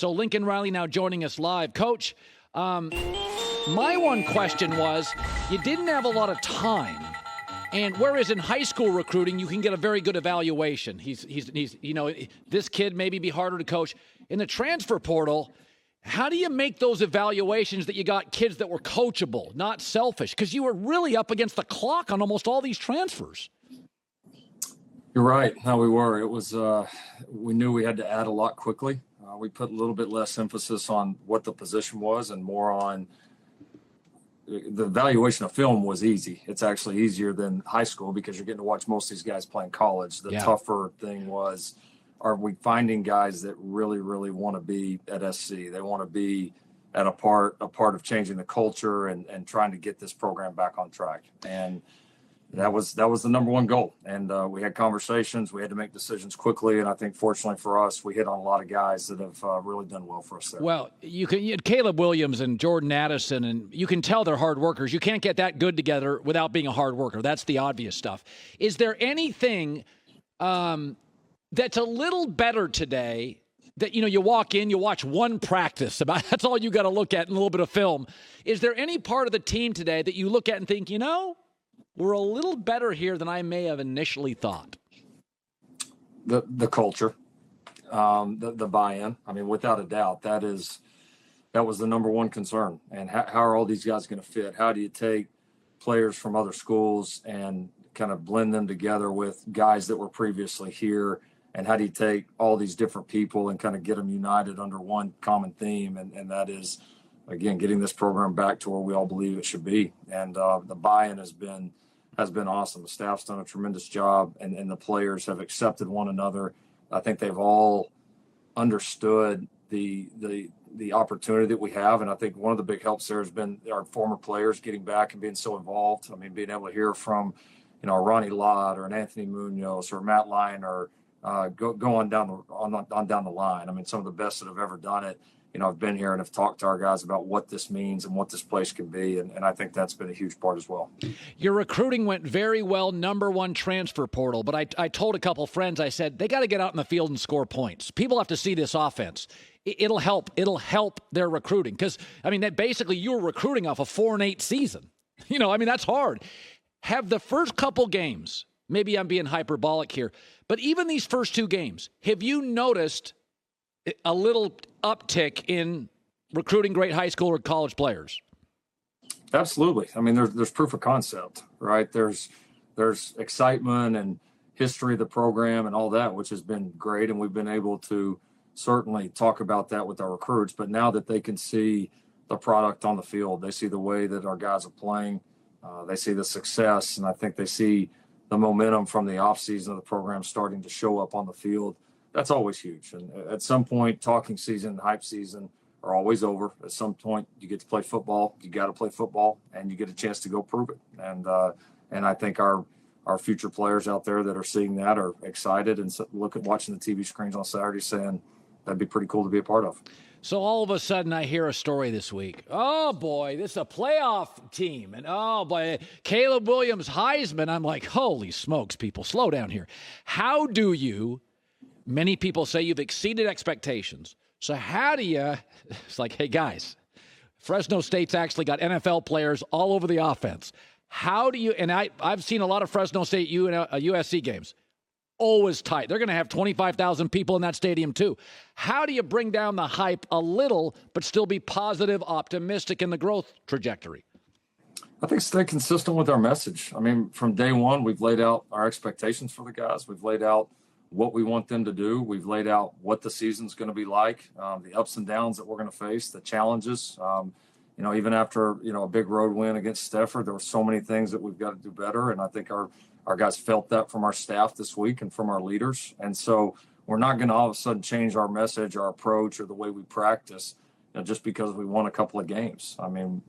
So Lincoln Riley now joining us live. Coach, my one question was, you didn't have a lot of time. And whereas in high school recruiting, you can get a very good evaluation. He's this kid maybe be harder to coach. In the transfer portal, how do you make those evaluations that you got kids that were coachable, not selfish? Because you were really up against the clock on almost all these transfers. You're right. No, we were. It was, we knew we had to add a lot quickly. We put a little bit less emphasis on what the position was and more on the evaluation of film was easy. It's actually easier than high school because you're getting to watch most of these guys playing college. The tougher thing was, are we finding guys that really, really want to be at SC? They want to be at a part of changing the culture and trying to get this program back on track. And that was the number one goal. And we had conversations. We had to make decisions quickly. And I think fortunately for us, we hit on a lot of guys that have really done well for us there. Well, you had Caleb Williams and Jordan Addison, and you can tell they're hard workers. You can't get that good together without being a hard worker. That's the obvious stuff. Is there anything that's a little better today that, you walk in, you watch one practice, that's all you got to look at in a little bit of film. Is there any part of the team today that you look at and think, we're a little better here than I may have initially thought? The culture, the buy-in. I mean, without a doubt, that was the number one concern. And how are all these guys going to fit? How do you take players from other schools and kind of blend them together with guys that were previously here? And how do you take all these different people and kind of get them united under one common theme? And that is, again, getting this program back to where we all believe it should be. And the buy-in has been awesome. The staff's done a tremendous job, and the players have accepted one another. I think they've all understood the opportunity that we have. And I think one of the big helps there has been our former players getting back and being so involved. I mean, being able to hear from, a Ronnie Lott or an Anthony Munoz or Matt Lyon or go on down the line. I mean, some of the best that have ever done it. I've been here and have talked to our guys about what this means and what this place can be. And I think that's been a huge part as well. Your recruiting went very well, number one transfer portal. But I told a couple friends, I said, they got to get out in the field and score points. People have to see this offense. It'll help. It'll help their recruiting. Because, that basically you were recruiting off a 4-8 season. That's hard. Have the first couple games, maybe I'm being hyperbolic here, but even these first two games, have you noticed a little uptick in recruiting great high school or college players? Absolutely. There's proof of concept, right? There's excitement and history of the program and all that, which has been great. And we've been able to certainly talk about that with our recruits. But now that they can see the product on the field, they see the way that our guys are playing, they see the success, and I think they see the momentum from the offseason of the program starting to show up on the field. That's always huge. And at some point, talking season and hype season are always over. At some point, you get to play football. You got to play football, and you get a chance to go prove it. And I think our future players out there that are seeing that are excited and watching the TV screens on Saturday saying that'd be pretty cool to be a part of. So all of a sudden, I hear a story this week. Oh, boy, this is a playoff team. And, oh, boy, Caleb Williams, Heisman. I'm like, holy smokes, people, slow down here. How do you – many people say you've exceeded expectations. So how do you – it's like, hey, guys, Fresno State's actually got NFL players all over the offense. How do you – and I've seen a lot of Fresno State USC games. Always tight. They're going to have 25,000 people in that stadium too. How do you bring down the hype a little but still be positive, optimistic in the growth trajectory? I think stay consistent with our message. From day one, we've laid out our expectations for the guys. We've laid out what we want them to do. We've laid out what the season's going to be like, the ups and downs that we're going to face, the challenges. Even after, a big road win against Stanford, there were so many things that we've got to do better. And I think our guys felt that from our staff this week and from our leaders. And so we're not going to all of a sudden change our message, our approach, or the way we practice just because we won a couple of games.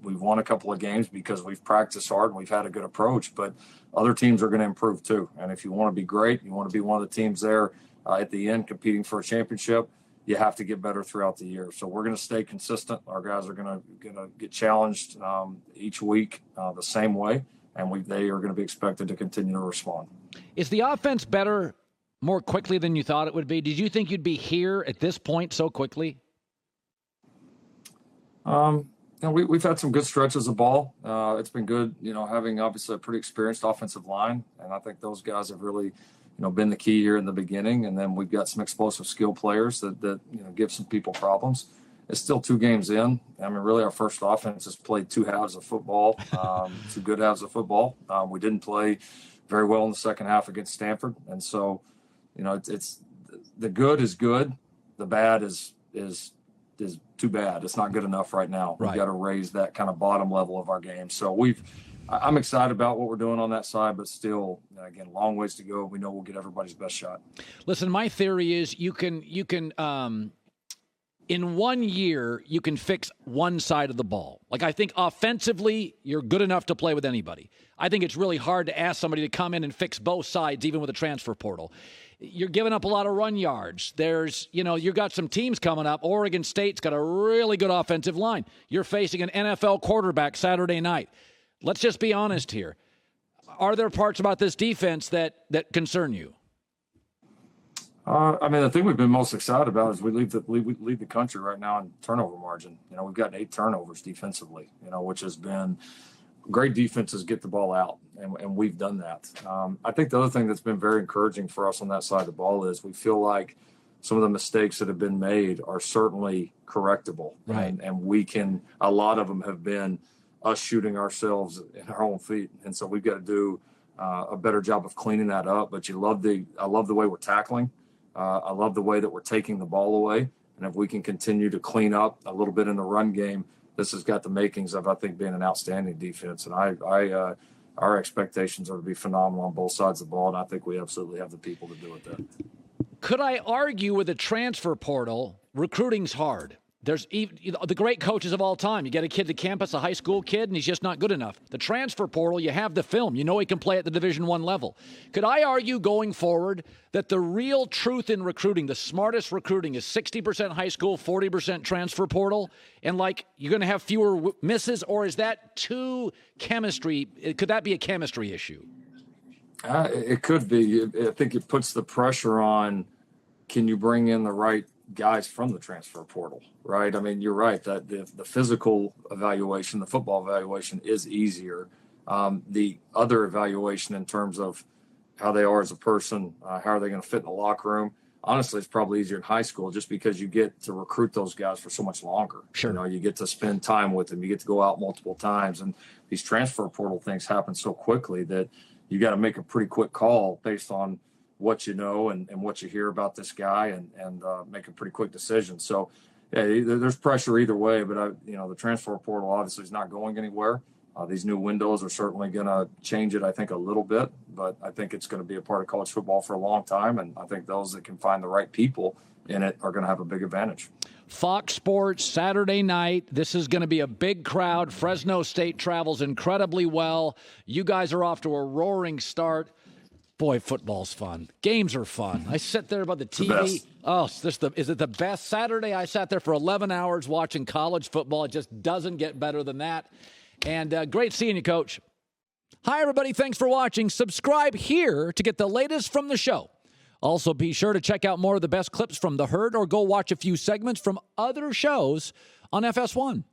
We've won a couple of games because we've practiced hard and we've had a good approach, but other teams are going to improve too. And if you want to be great, you want to be one of the teams there at the end competing for a championship, you have to get better throughout the year. So we're going to stay consistent. Our guys are going to get challenged each week the same way. And they are going to be expected to continue to respond. Is the offense better more quickly than you thought it would be? Did you think you'd be here at this point so quickly? We've had some good stretches of ball. It's been good, having obviously a pretty experienced offensive line, and I think those guys have really, been the key here in the beginning. And then we've got some explosive skill players that give some people problems. It's still 2 games in. I mean, really, our first offense has played 2 halves of football, 2 good halves of football. We didn't play very well in the second half against Stanford, and so, it's the good is good, the bad is too bad. It's not good enough right now. Right. We've got to raise that kind of bottom level of our game. So I'm excited about what we're doing on that side, but still, again, long ways to go. We know we'll get everybody's best shot. Listen, my theory is you can in 1 year, you can fix one side of the ball. Like, I think offensively, you're good enough to play with anybody. I think it's really hard to ask somebody to come in and fix both sides, even with a transfer portal. You're giving up a lot of run yards. There's, you've got some teams coming up. Oregon State's got a really good offensive line. You're facing an NFL quarterback Saturday night. Let's just be honest here. Are there parts about this defense that concern you? The thing we've been most excited about is we lead the country right now in turnover margin. We've got 8 turnovers defensively, which has been great. Defenses get the ball out, and we've done that. I think the other thing that's been very encouraging for us on that side of the ball is we feel like some of the mistakes that have been made are certainly correctable. Right. And a lot of them have been us shooting ourselves in our own feet. And so we've got to do a better job of cleaning that up. But I love the way we're tackling. I love the way that we're taking the ball away. And if we can continue to clean up a little bit in the run game, this has got the makings of, I think, being an outstanding defense. And our expectations are to be phenomenal on both sides of the ball. And I think we absolutely have the people to do it there. Could I argue with a transfer portal, recruiting's hard? There's the great coaches of all time. You get a kid to campus, a high school kid, and he's just not good enough. The transfer portal, you have the film. You know he can play at the Division I level. Could I argue going forward that the real truth in recruiting, the smartest recruiting, is 60% high school, 40% transfer portal? And, you're going to have fewer misses? Or is that too chemistry? Could that be a chemistry issue? It could be. I think it puts the pressure on, can you bring in the right guys from the transfer portal, right? I mean, you're right that the physical evaluation, the football evaluation is easier. The other evaluation in terms of how they are as a person, how are they going to fit in the locker room, honestly, it's probably easier in high school just because you get to recruit those guys for so much longer. Sure. You get to spend time with them. You get to go out multiple times. And these transfer portal things happen so quickly that you got to make a pretty quick call based on what you know and what you hear about this guy and make a pretty quick decision. So, yeah, there's pressure either way, but the transfer portal obviously is not going anywhere. These new windows are certainly going to change it, I think, a little bit, but I think it's going to be a part of college football for a long time. And I think those that can find the right people in it are going to have a big advantage. Fox Sports, Saturday night. This is going to be a big crowd. Fresno State travels incredibly well. You guys are off to a roaring start. Boy, football's fun. Games are fun. I sit there by the TV. Is it the best? Saturday, I sat there for 11 hours watching college football. It just doesn't get better than that. And great seeing you, Coach. Hi, everybody. Thanks for watching. Subscribe here to get the latest from the show. Also, be sure to check out more of the best clips from The Herd or go watch a few segments from other shows on FS1.